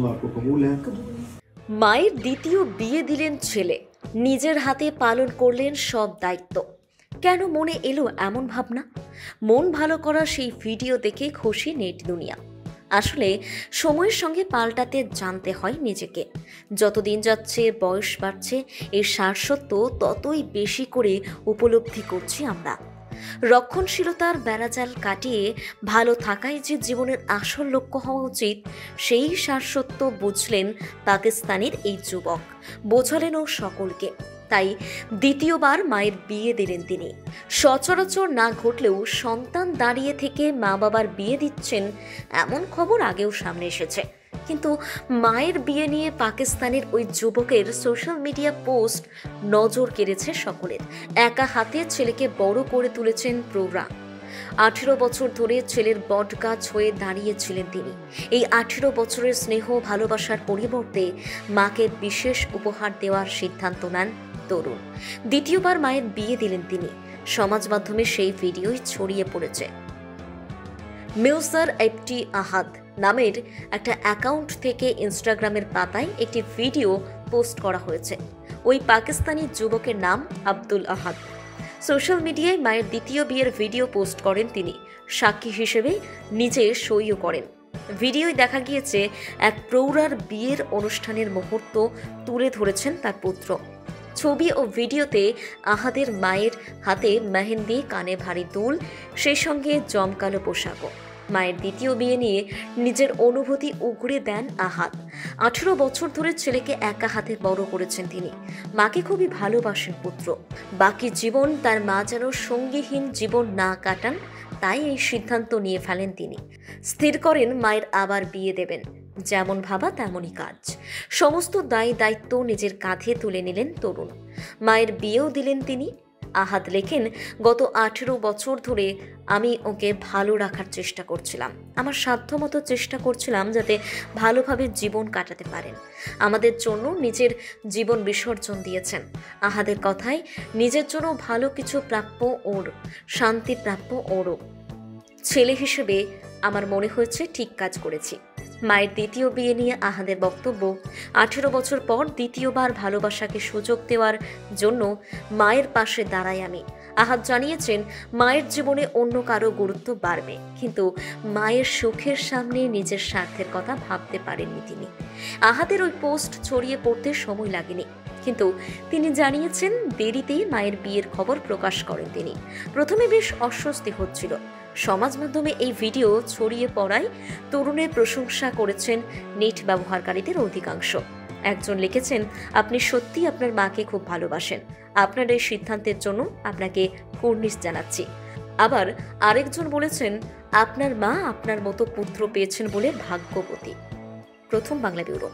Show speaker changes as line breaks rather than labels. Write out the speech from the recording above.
आपको कबूल है?
মায়ের দ্বিতীয় বিয়ে দিলেন ছেলে, নিজের হাতে পালন করলেন সব দায়িত্ব। কেন মনে এলো এমন ভাবনা? মন ভালো করার সেই ভিডিও দেখে খুশি নেট দুনিয়া। আসলে সময়ের সঙ্গে পাল্টাতে জানতে হয় নিজেকে। যতদিন যাচ্ছে, বয়স বাড়ছে, এই সারসত্য ততই বেশি করে উপলব্ধি করছি আমরা। রক্ষণশীলতার বেড়াজাল কাটিয়ে ভালো থাকাই যে জীবনের আসল লক্ষ্য হওয়া উচিত, সেই সারসত্য বুঝলেন পাকিস্তানের এই যুবক, বোঝালেনও সকলকে। তাই দ্বিতীয়বার মায়ের বিয়ে দিলেন তিনি। সচরাচর না ঘটলেও সন্তান দাঁড়িয়ে থেকে মা বাবার বিয়ে দিচ্ছেন, এমন খবর আগেও সামনে এসেছে। কিন্তু মায়ের বিয়ে নিয়ে পাকিস্তানের ওই যুবকের সোশ্যাল মিডিয়া পোস্ট নজর কেড়েছে সকলের। একা হাতে ছেলেকে বড় করে তুলেছেন প্রৌঢ়া। 18 বছর ধরে ছেলের বটগাছ হয়ে দাঁড়িয়েছিলেন তিনি। এই 18 বছরের স্নেহ ভালোবাসার পরিবর্তে মাকে বিশেষ উপহার দেওয়ার সিদ্ধান্ত নেন তরুণ। দ্বিতীয়বার মায়ের বিয়ে দিলেন তিনি। সমাজ মাধ্যমে সেই ভিডিওই ছড়িয়ে পড়েছে। মিউজার এফটি আহাদ নামের একটা অ্যাকাউন্ট থেকে ইনস্টাগ্রামের পাতায় একটি ভিডিও পোস্ট করা হয়েছে। ওই পাকিস্তানি যুবকের নাম আব্দুল আহাদ। সোশ্যাল মিডিয়ায় মায়ের দ্বিতীয় বিয়ের ভিডিও পোস্ট করেন তিনি। সাক্ষী হিসেবে নিজে সইও করেন। ভিডিওয় দেখা গিয়েছে এক প্রৌঢ়ার বিয়ের অনুষ্ঠানের মুহূর্ত তুলে ধরেছেন তার পুত্র। ছবি ও ভিডিওতে আহাদের মায়ের হাতে মেহেন্দি, কানে ভারী দুল, সেই সঙ্গে জমকালো পোশাকও। মায়ের দ্বিতীয় বিয়ে নিয়ে নিজের অনুভূতি উগড়ে দেন আহাদ। 18 বছর ধরে ছেলেকে একা হাতে বড় করেছেন তিনি। মাকে খুবই ভালোবাসেন পুত্র। বাকি জীবন তার মা যেন সঙ্গীহীন জীবন না কাটান, তাই এই সিদ্ধান্ত নিয়ে ফেলেন তিনি। স্থির করেন মায়ের আবার বিয়ে দেবেন। যেমন ভাবা তেমনই কাজ। সমস্ত দায় দায়িত্ব নিজের কাঁধে তুলে নিলেন তরুণ। মায়ের বিয়েও দিলেন তিনি। আহাদ লেখেন, গত 18 বছর ধরে আমি ওকে ভালো রাখার চেষ্টা করছিলাম। আমার সাধ্যমতো চেষ্টা করছিলাম যাতে ভালোভাবে জীবন কাটাতে পারেন। আমাদের জন্য নিজের জীবন বিসর্জন দিয়েছেন। আহাদের কথায়, নিজের জন্য ভালো কিছু প্রাপ্য ওর, শান্তি প্রাপ্য ওরও। ছেলে হিসেবে আমার মনে হয়েছে ঠিক কাজ করেছি। মায়ের দ্বিতীয় বিয়ে নিয়ে আহাদের বক্তব্য, 18 বছর পর দ্বিতীয়বার ভালোবাসাকে সুযোগ দেওয়ার জন্য মায়ের পাশে দাঁড়াই আমি। আহাদ জানিয়েছেন, মায়ের জীবনে অন্য কারো গুরুত্ব বাড়বে, কিন্তু মায়ের সুখের সামনে নিজের স্বার্থের কথা ভাবতে পারেননি তিনি। আহাদের ওই পোস্ট ছড়িয়ে পড়তে সময় লাগেনি, কিন্তু তিনি জানিয়েছেন দেরিতেই মায়ের বিয়ের খবর প্রকাশ করেন তিনি। প্রথমে বেশ অস্বস্তি হচ্ছিল। সমাজ মাধ্যমে এই ভিডিও ছড়িয়ে পড়ায় তরুণের প্রশংসা করেছেন নেট ব্যবহারকারীদের অধিকাংশ। একজন লিখেছেন, আপনি সত্যি আপনার মাকে খুব ভালোবাসেন। আপনার এই সিদ্ধান্তের জন্য আপনাকে কুর্নিশ জানাচ্ছি। আবার আরেকজন বলেছেন, আপনার মা আপনার মতো পুত্র পেয়েছেন বলে ভাগ্যবতী। প্রথম বাংলা ব্যুরো।